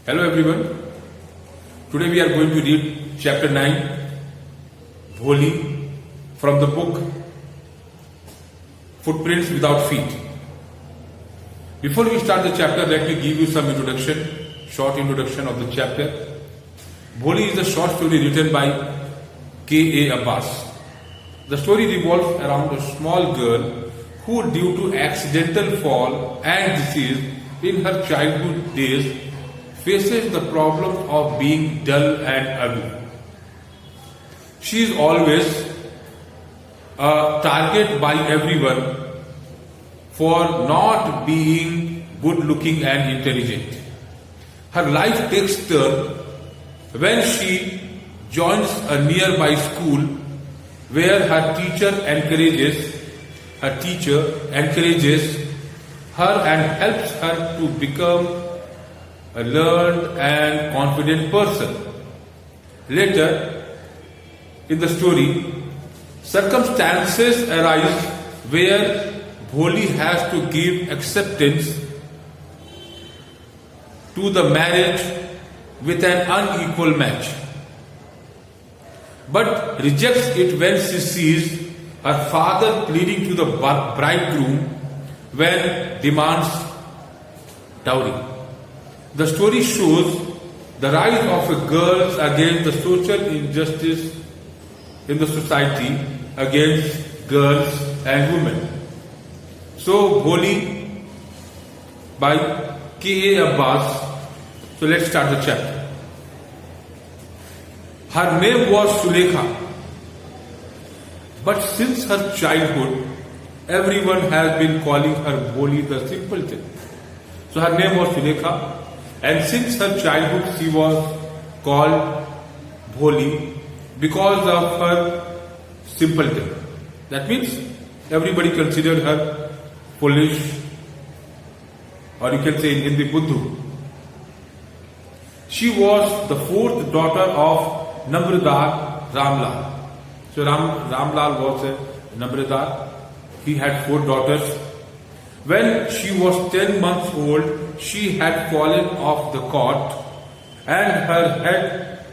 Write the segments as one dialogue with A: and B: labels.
A: Hello everyone. Today we are going to read chapter 9, Bholi, from the book Footprints Without Feet. Before we start the chapter, let me give you some short introduction of the chapter. Bholi is a short story written by K.A. Abbas. The story revolves around a small girl who, due to accidental fall and disease in her childhood days, faces the problem of being dull and ugly. She is always a target by everyone for not being good looking and intelligent. Her life takes turn when she joins a nearby school where her teacher encourages her and helps her to become a learned and confident person. Later in the story, circumstances arise where Bholi has to give acceptance to the marriage with an unequal match, but rejects it when she sees her father pleading to the bridegroom when demands dowry. The story shows the rise of a girls against the social injustice in the society against girls and women. So, Bholi by K.A. Abbas. So, let's start the chapter. Her name was Sulekha, but since her childhood, everyone has been calling her Bholi the simpleton. So, her name was Sulekha. And since her childhood, she was called Bholi because of her simpleton. That means everybody considered her foolish, or you can say in Hindi, Buddhu. She was the fourth daughter of Nambradar Ramlal. So Ramlal was a Nambradar. He had 4 daughters. When she was 10 months old, she had fallen off the cot and her head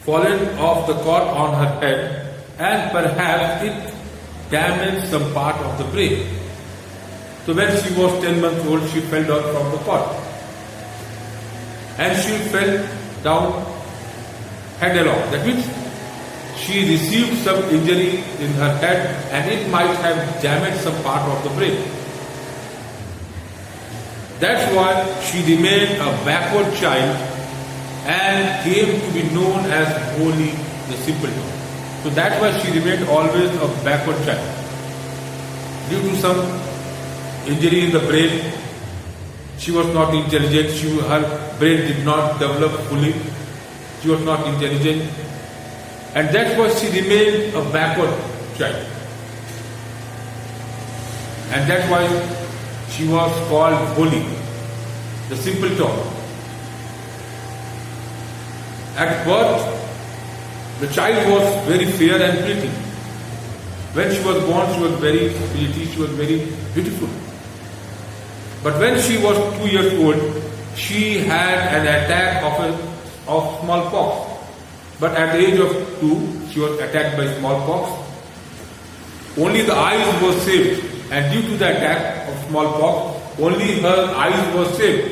A: fallen off the cot on her head, and perhaps it damaged some part of the brain. So when she was 10 months old, she fell down from the cot and she fell down headlong. That means she received some injury in her head and it might have damaged some part of the brain. That's why she remained a backward child and came to be known as Bholi the simpleton. So that's why she remained always a backward child. Due to some injury in the brain, she was not intelligent, her brain did not develop fully, she was not intelligent, and that's why she remained a backward child. And that's why she was called Bholi, the simpleton. At birth, the child was very fair and pretty. When she was born, she was very pretty, she was very beautiful. But when she was 2 years old, she had an attack of smallpox. But at the age of 2, she was attacked by smallpox. Only the eyes were saved. And due to the attack of smallpox, only her eyes were saved.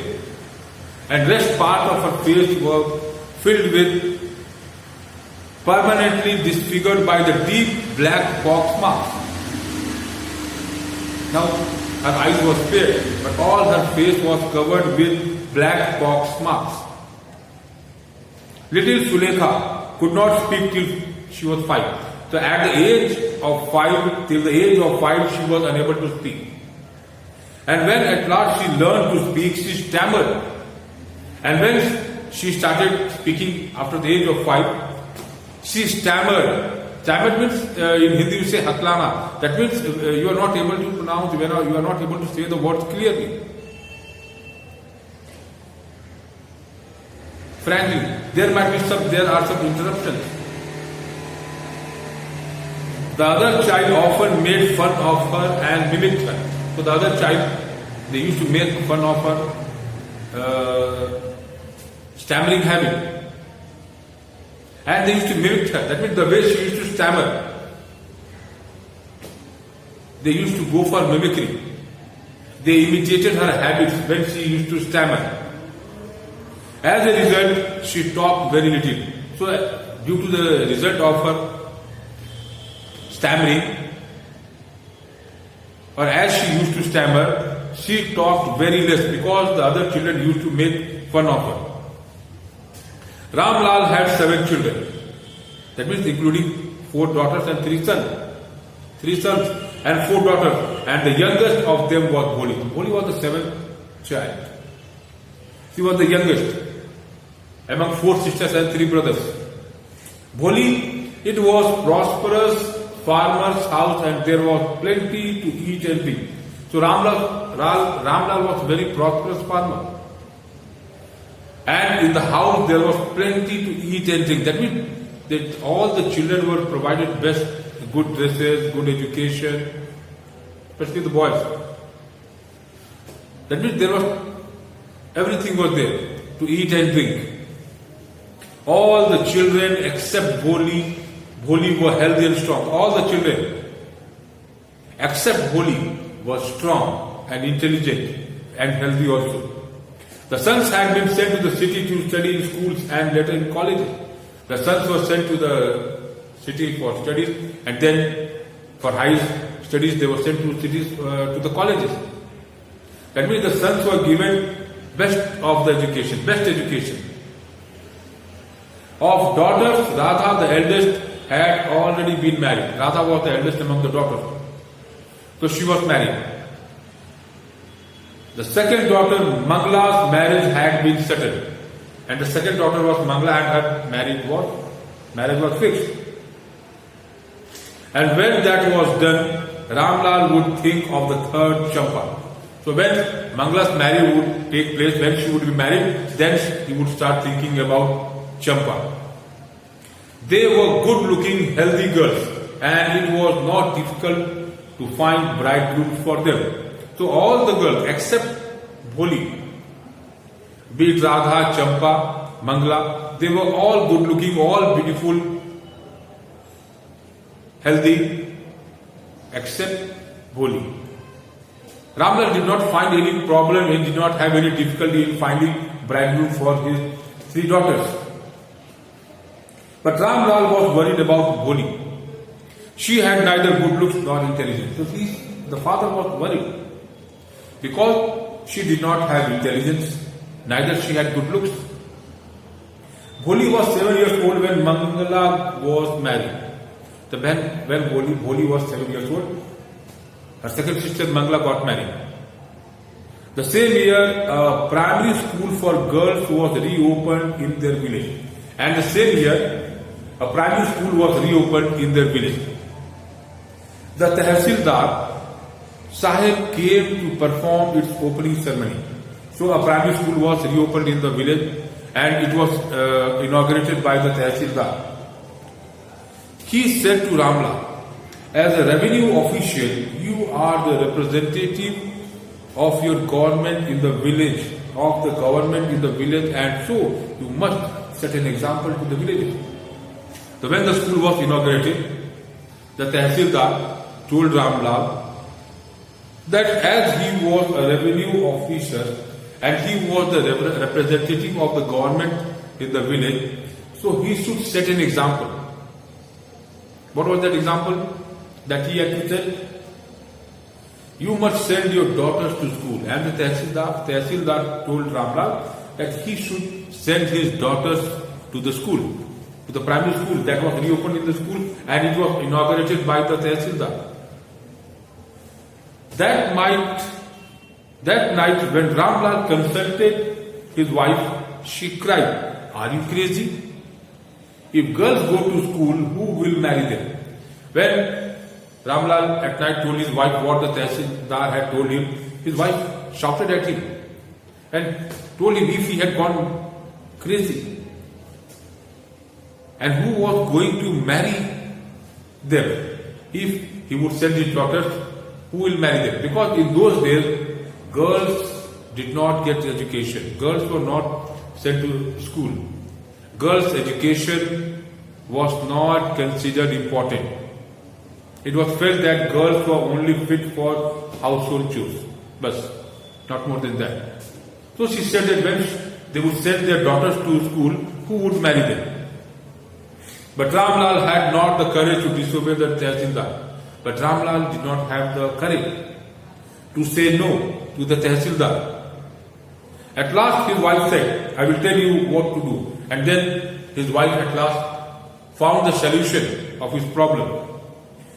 A: And rest part of her face were filled with permanently disfigured by the deep black pox marks. Now, her eyes were spared, but all her face was covered with black pox marks. Little Sulekha could not speak till she was 5. So at the age of 5, till the age of 5, she was unable to speak. And when at last she learned to speak, she stammered. And when she started speaking after the age of 5, she stammered. Stammered means in Hindi you say hatlana. That means you are not able to pronounce, you are not able to say the words clearly. Frankly, there are some interruptions. The other child often made fun of her and mimicked her. So the other child, they used to make fun of her stammering habit. And they used to mimic her. That means the way she used to stammer. They used to go for mimicry. They imitated her habits when she used to stammer. As a result, she talked very little. So, due to the result of her stammering, or as she used to stammer, she talked very less because the other children used to make fun of her. Ram Lal had 7 children. That means including 4 daughters and 3 sons. 3 sons and 4 daughters. And the youngest of them was Bholi. Bholi was the 7th child. She was the youngest among 4 sisters and 3 brothers. Bholi, it was prosperous farmer's house and there was plenty to eat and drink. So Ram Lal was very prosperous farmer. And in the house there was plenty to eat and drink. That means that all the children were provided best, good dresses, good education, especially the boys. That means everything was there to eat and drink. All the children except Bholi were healthy and strong. All the children except Bholi were strong and intelligent and healthy also. The sons had been sent to the city to study in schools and later in colleges. The sons were sent to the city for studies and then for high studies they were sent to cities to the colleges. That means the sons were given best of the education, best education. Of daughters, Radha, the eldest, had already been married. Radha was the eldest among the daughters. So she was married. The second daughter, Mangla's marriage had been settled. And the second daughter was Mangla and her marriage was fixed. And when that was done, Ramlal would think of the third Champa. So when Mangla's marriage would take place, when she would be married, then he would start thinking about Champa. They were good-looking, healthy girls, and it was not difficult to find bridegrooms for them. So all the girls except Bholi, be it Radha, Champa, Mangla, they were all good-looking, all beautiful, healthy, except Bholi. Ramlal did not find any problem, he did not have any difficulty in finding bridegroom for his 3 daughters. But Ramlal was worried about Bholi. She had neither good looks nor intelligence. So the father was worried because she did not have intelligence, neither she had good looks. Bholi was 7 years old when Mangla was married. When Bholi was 7 years old, her second sister Mangla got married. The same year, a primary school for girls was reopened in their village. And the same year, a primary school was reopened in their village. The Tehsildar Sahib came to perform its opening ceremony. So a primary school was reopened in the village and it was inaugurated by the Tehsildar. He said to Ramlal, as a revenue official, you are the representative of your government in the village, and so you must set an example to the village. So when the school was inaugurated, the Tehsildar told Ramlal that as he was a revenue officer and he was the representative of the government in the village, so he should set an example. What was that example that he had to set? You must send your daughters to school. And the Tehsildar told Ramlal that he should send his daughters to the school, to the primary school that was reopened in the school and it was inaugurated by the Tehsildar. That night when Ramlal consulted his wife, she cried, "Are you crazy? If girls go to school, who will marry them?" When Ramlal at night told his wife what the Tehsildar had told him, his wife shouted at him and told him if he had gone crazy. And who was going to marry them? If he would send his daughters, who will marry them? Because in those days, girls did not get education. Girls were not sent to school. Girls' education was not considered important. It was felt that girls were only fit for household chores. But not more than that. So she said that when they would send their daughters to school, who would marry them? But Ramlal had not the courage to disobey the Tehsildar. But Ramlal did not have the courage to say no to the Tehsildar. At last his wife said, I will tell you what to do. And then his wife at last found the solution of his problem.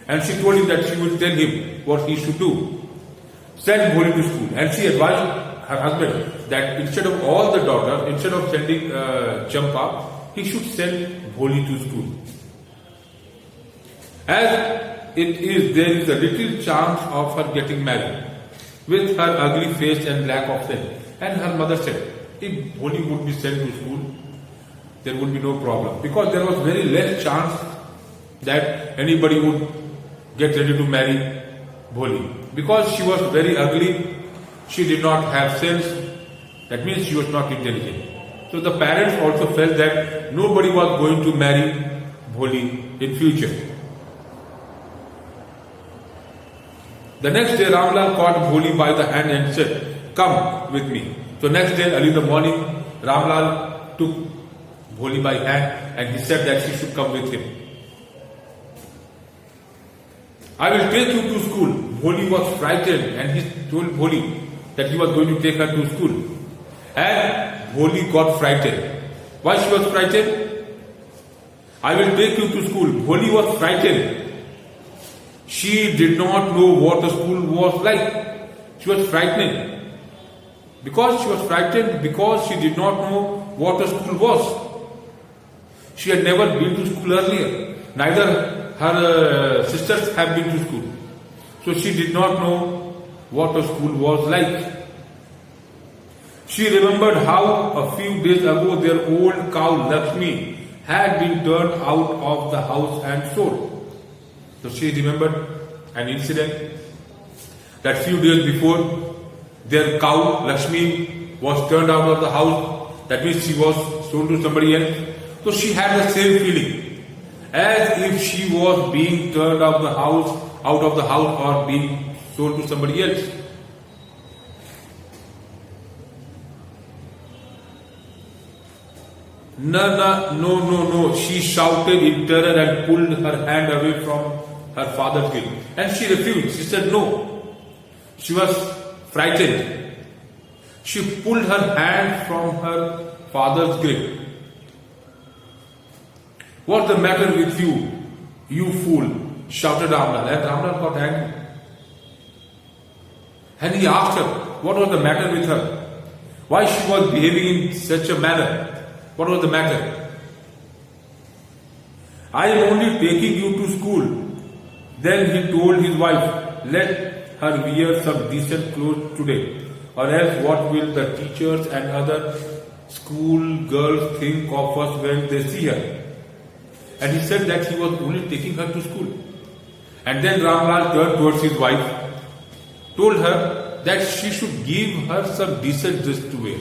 A: And she told him that she would tell him what he should do. Send Bholi to school. And she advised her husband that instead of all the daughters, instead of sending Champa, he should send Bholi to school. As it is, there is a little chance of her getting married with her ugly face and lack of sense. And her mother said, if Bholi would be sent to school, there would be no problem. Because there was very less chance that anybody would get ready to marry Bholi. Because she was very ugly, she did not have sense, that means she was not intelligent. So the parents also felt that nobody was going to marry Bholi in future. The next day Ramlal caught Bholi by the hand and said, come with me. So next day early in the morning, Ramlal took Bholi by hand and he said that she should come with him. I will take you to school. Bholi was frightened and he told Bholi that he was going to take her to school. And Bholi got frightened. Why she was frightened? I will take you to school. Bholi was frightened. She did not know what the school was like. She was frightened. Because she was frightened, because she did not know what the school was. She had never been to school earlier. Neither her sisters have been to school. So she did not know what the school was like. She remembered how a few days ago their old cow Lakshmi had been turned out of the house and sold. So she remembered an incident that few days before their cow Lakshmi was turned out of the house. That means she was sold to somebody else. So she had the same feeling as if she was being turned out of the house or being sold to somebody else. No, she shouted in terror and pulled her hand away from her father's grip. And she refused. She said no. She was frightened. She pulled her hand from her father's grip. What's the matter with you, you fool? Shouted Ramlal. And Ramlal got angry. And he asked her what was the matter with her. Why she was behaving in such a manner. What was the matter? I am only taking you to school. Then he told his wife, let her wear some decent clothes today, or else what will the teachers and other school girls think of us when they see her? And he said that he was only taking her to school. And then Ramlal turned towards his wife, told her that she should give her some decent dress to wear.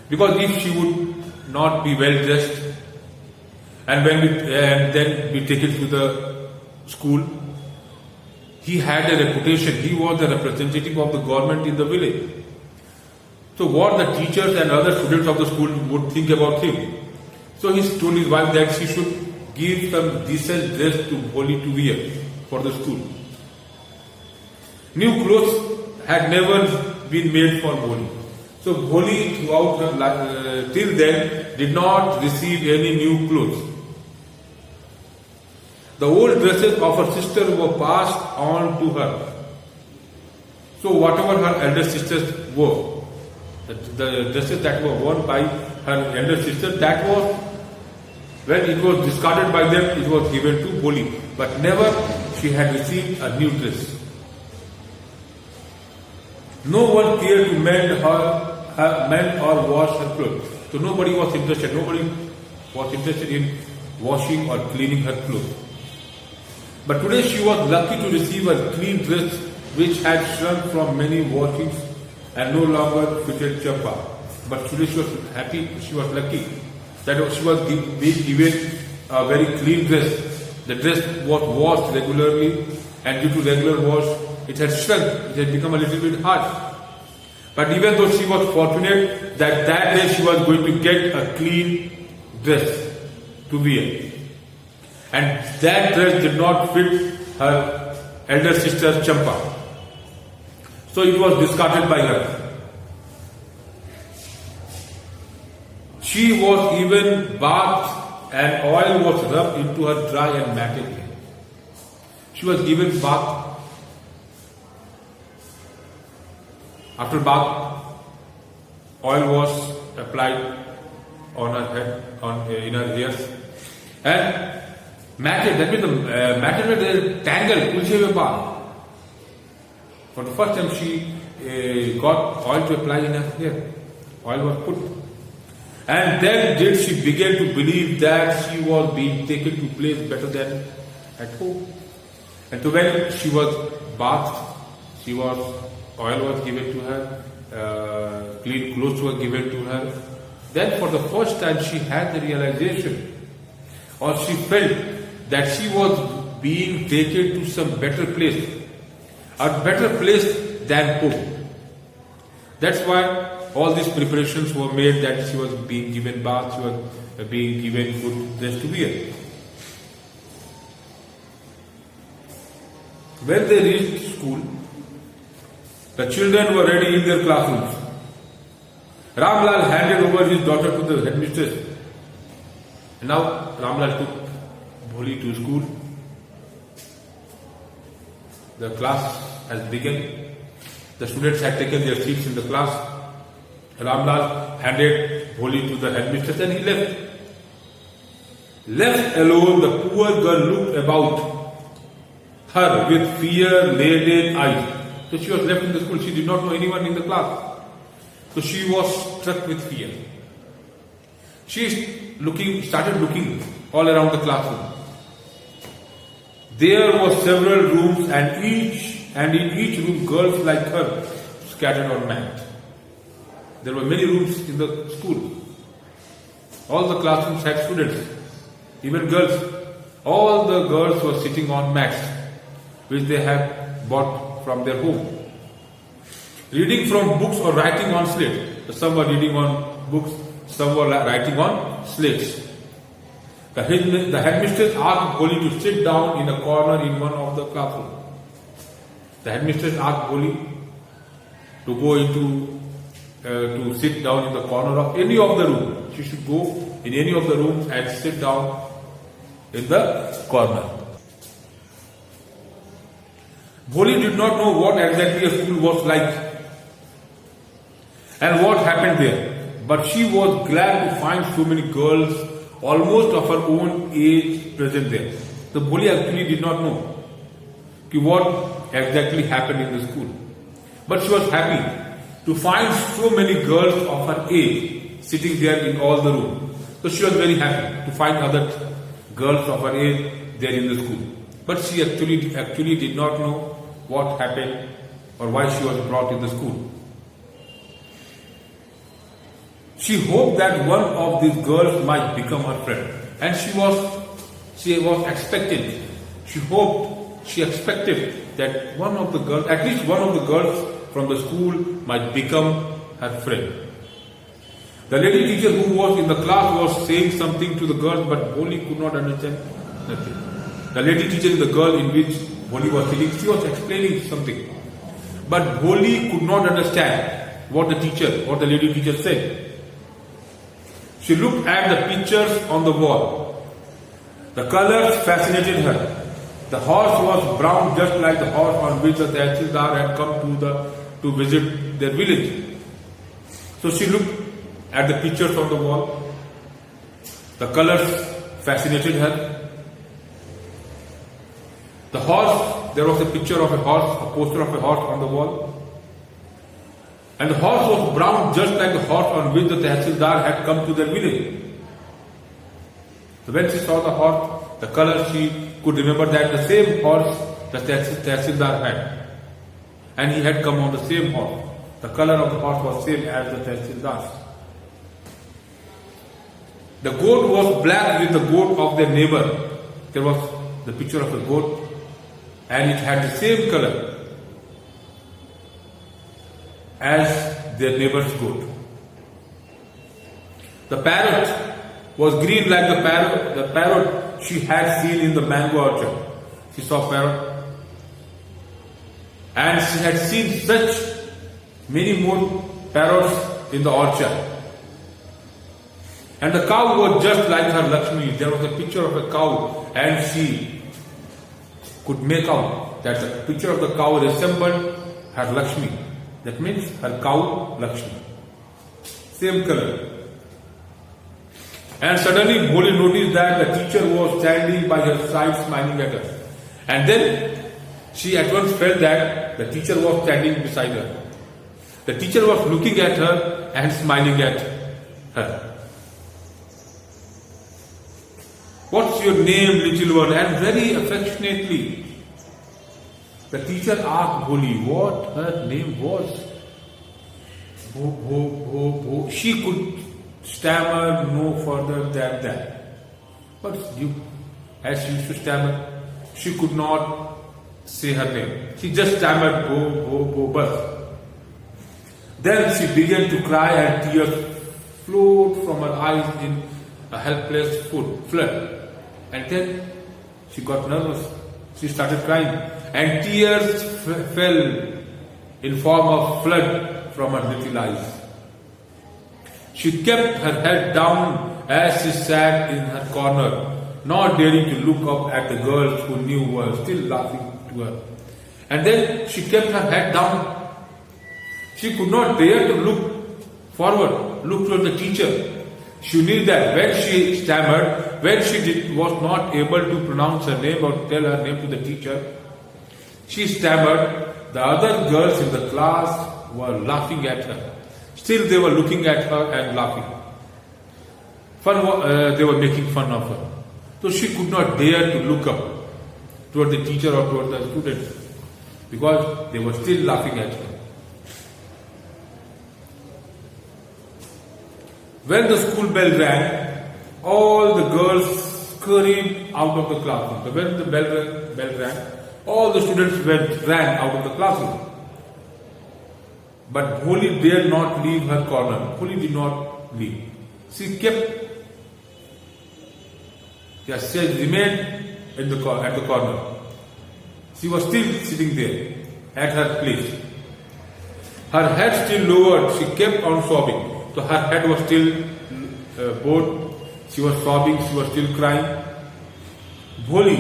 A: Because if she would not be well dressed and then be taken to the school, he had a reputation. He was the representative of the government in the village. So what the teachers and other students of the school would think about him. So he told his wife that she should give some decent dress to Bholi to wear for the school. New clothes had never been made for Bholi. So Bholi throughout her life, till then did not receive any new clothes. The old dresses of her sister were passed on to her. So whatever her elder sisters wore, the dresses that were worn by her elder sister, that was, when it was discarded by them, it was given to Bholi. But never she had received a new dress. No one cared to mend or wash her clothes. So nobody was interested. Nobody was interested in washing or cleaning her clothes. But today she was lucky to receive a clean dress which had shrunk from many washings and no longer fitted Champa. But today she was happy, she was lucky that she was being given a very clean dress. The dress was washed regularly, and due to regular wash, it had shrunk, it had become a little bit hard. But even though she was fortunate that day she was going to get a clean dress to wear. And that dress did not fit her elder sister Champa. So it was discarded by her. She was even bathed and oil was rubbed into her dry and matted hair. She was given bath. After bath, oil was applied on her head, in her ears, and matted. That means the matted with a tangle, tulsi bath. For the first time, she got oil to apply in her hair. Oil was put. And then did she begin to believe that she was being taken to place better than at home. And so when she was bathed, oil was given to her, clean clothes were given to her. Then for the first time she had the realization, or she felt that she was being taken to some better place, a better place than home. That's why all these preparations were made, that she was being given bath, she was being given good dress to wear. When they reached school, the children were ready in their classrooms. Ramlal handed over his daughter to the headmistress. And now Ramlal took Bholi to school. The class has begun. The students had taken their seats in the class. Ramlal handed Bholi to the headmistress and he left. Left alone, the poor girl looked about her with fear-laden eyes. So she was left in the school. She did not know anyone in the class. So she was struck with fear. She started looking all around the classroom. There were several rooms, and in each room girls like her scattered on mat. There were many rooms in the school. All the classrooms had students, even girls. All the girls were sitting on mats, which they had bought from their home. Reading from books or writing on slate. Some were reading on books, some were writing on slates. The headmistress asked Bholi to sit down in a corner in one of the classrooms. The headmistress asked Bholi to go to sit down in the corner of any of the rooms. She should go in any of the rooms and sit down in the corner. Bholi did not know what exactly a school was like and what happened there, but she was glad to find so many girls almost of her own age present there. So Bholi actually did not know what exactly happened in the school, but she was happy to find so many girls of her age sitting there in all the rooms. So she was very happy to find other girls of her age there in the school. But she actually did not know what happened or why she was brought in the school. She hoped that one of these girls might become her friend, and she was expectant. She expected that one of the girls, at least one of the girls from the school, might become her friend. The lady teacher who was in the class was saying something to the girls, but Bholi could not understand nothing. The lady teacher, the girl in which Bholi was sitting, she was explaining something, but Bholi could not understand what the lady teacher said. She looked at the pictures on the wall. The colors fascinated her. The horse was brown, just like the horse on which the Tehsildar had come to visit their village. So she looked at the pictures on the wall. The colors fascinated her. The horse, there was a picture of a horse, a poster of a horse on the wall. And the horse was brown, just like the horse on which the Tehsildar had come to their village. So when she saw the horse, the color, she could remember that the same horse the Tehsildar had. And he had come on the same horse. The color of the horse was same as the Tehsildar's. The goat was black with the goat of their neighbor. There was the picture of a goat and it had the same color as their neighbor's goat. The parrot was green like the parrot she had seen in the mango orchard. She saw parrot and she had seen such many more parrots in the orchard. And the cow was just like her Lakshmi. There was a picture of a cow and she could make out that the picture of the cow resembled her Lakshmi. That means her cow Lakshmi. Same color. And suddenly Bholi noticed that the teacher was standing by her side smiling at her. And then she at once felt that the teacher was standing beside her. The teacher was looking at her and smiling at her. What's your name, little one? And very affectionately, the teacher asked Bholi what her name was. Bho. She could stammer no further than that. But as she used to stammer, she could not say her name. She just stammered Bho, but. Then she began to cry and tears flowed from her eyes in a helpless flood. And then she got nervous. She started crying. And tears fell in form of flood from her little eyes. She kept her head down as she sat in her corner, not daring to look up at the girls who knew were still laughing to her. And then she kept her head down. She could not dare to look forward, look toward the teacher. She knew that when she stammered, when she was not able to pronounce her name or tell her name to the teacher, she stammered. The other girls in the class were laughing at her. Still they were looking at her and laughing. They were making fun of her. So she could not dare to look up toward the teacher or toward the students because they were still laughing at her. When the school bell rang, all the girls scurried out of the classroom. So when the bell rang, all the students ran out of the classroom. But Bholi dared not leave her corner. Bholi did not leave. She remained at the corner. She was still sitting there at her place. Her head still lowered. She kept on sobbing. So her head was still bowed. She was sobbing. She was still crying. Bholi,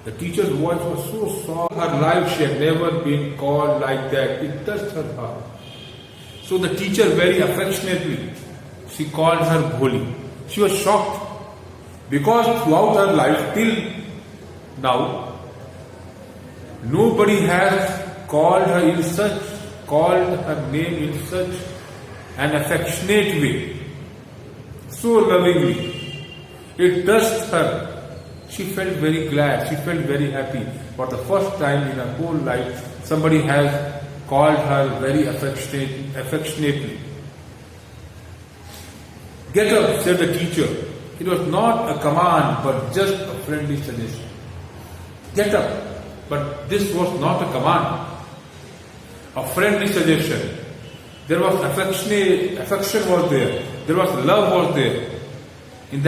A: the teacher's voice was so soft. Her life she had never been called like that. It touched her heart. So the teacher very affectionately, she called her Bholi. She was shocked because throughout her life till now, nobody has called her name in such an affectionate way, so lovingly. It touched her. She felt very glad. She felt very happy. For the first time in her whole life, somebody has called her very affectionately. Get up, said the teacher. It was not a command, but just a friendly suggestion. Get up. But this was not a command. A friendly suggestion. There was affection was there. There was love was there. In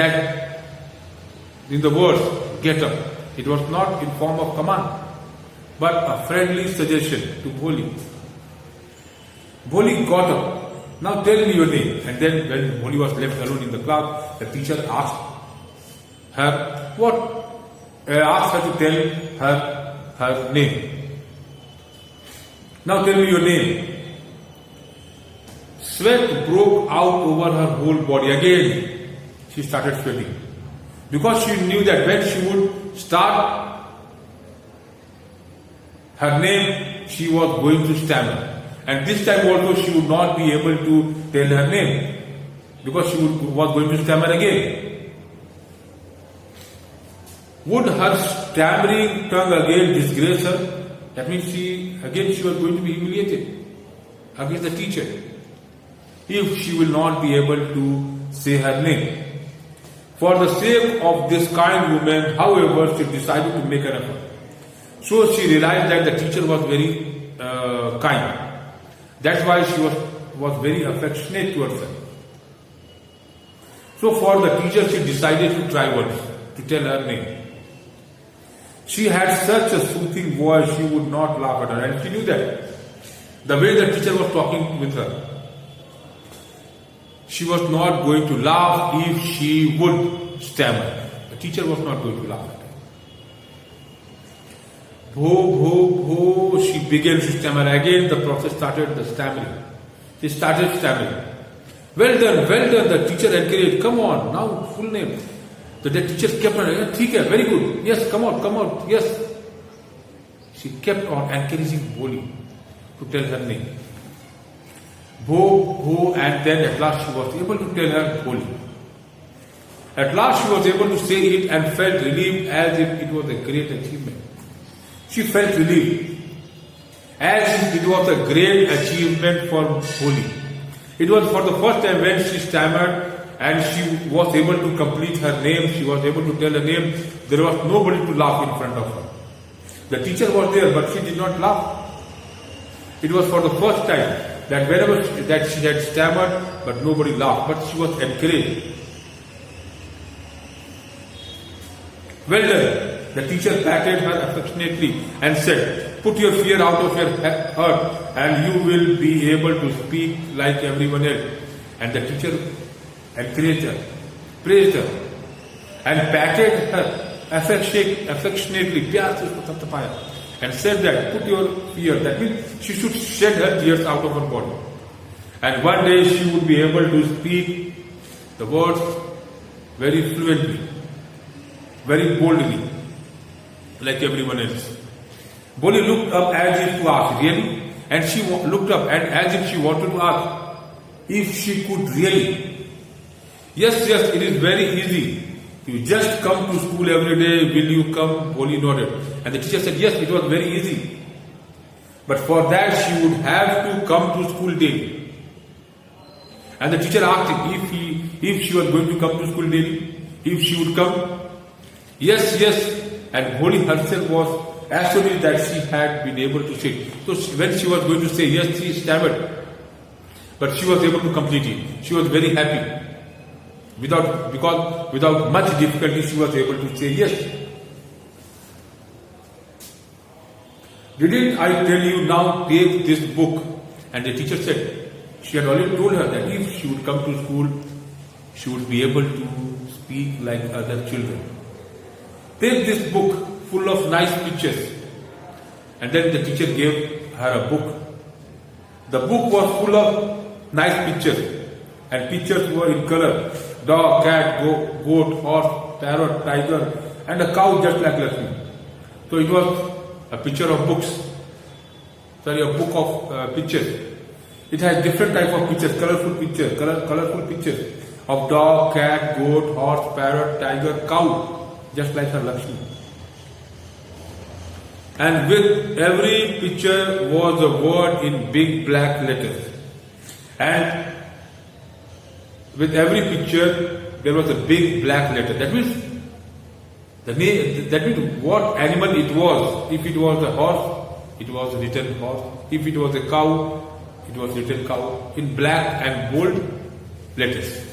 A: the words, get up. It was not in form of command, but a friendly suggestion to Bholi. Bholi got up. Now tell me your name. And then when Bholi was left alone in the class, the teacher asked her asked her to tell her name. Now tell me your name. Sweat broke out over her whole body. Again, she started sweating. Because she knew that when she would start her name, she was going to stammer. And this time also she would not be able to tell her name. Because she was going to stammer again. Would her stammering tongue again disgrace her? That means she was going to be humiliated against the teacher. If she will not be able to say her name. For the sake of this kind woman, however, she decided to make an effort. So she realized that the teacher was very kind. That's why she was very affectionate towards her. So for the teacher, she decided to try once, to tell her name. She had such a soothing voice, she would not laugh at her. And she knew that. The way the teacher was talking with her, she was not going to laugh if she would stammer. The teacher was not going to laugh at her. Bho, she began to stammer. Again, the process started the stammering. She started stammering. Well done, the teacher encouraged. Come on, now full name. So the teacher kept on, "Theek hai, very good. Yes, come on, yes." She kept on encouraging Bholi to tell her name. Bho, and then at last she was able to tell her Bholi. At last she was able to say it and felt relieved as if it was a great achievement. She felt relieved as if it was a great achievement for Bholi. It was for the first time when she stammered and she was able to complete her name, she was able to tell her name. There was nobody to laugh in front of her. The teacher was there, but she did not laugh. It was for the first time that whenever she had stammered, but nobody laughed, but she was encouraged. Well done. The teacher patted her affectionately and said, "Put your fear out of your heart and you will be able to speak like everyone else." And the teacher encouraged her, praised her, and patted her affectionately, प्यार से उसको थपथपाया, and said that, "Put your fear." That means she should shed her tears out of her body. And one day she would be able to speak the words very fluently, very boldly, like everyone else. Bholi looked up as if to ask, "Really?" And she looked up and as if she wanted to ask if she could really. Yes, it is very easy. You just come to school every day. Will you come? Bholi nodded. And the teacher said, yes, it was very easy. But for that she would have to come to school daily. And the teacher asked him if she was going to come to school daily, if she would come. Yes. And Bholi herself was astonished that she had been able to say. So when she was going to say yes, she stammered. But she was able to complete it. She was very happy. Without much difficulty, she was able to say yes. "Didn't I tell you, now take this book?" And the teacher said, she had already told her that if she would come to school, she would be able to speak like other children. "Take this book full of nice pictures." And then the teacher gave her a book. The book was full of nice pictures. And pictures were in color. Dog, cat, goat, horse, parrot, tiger, and a cow just like Lakshmi. So it was a picture of books. A book of pictures. It has different type of pictures, colorful pictures of dog, cat, goat, horse, parrot, tiger, cow, just like her Lakshmi. And with every picture was a word in big black letters. And with every picture there was a big black letter. That means what animal it was. If it was a horse, it was written horse. If it was a cow, it was written cow in black and bold letters.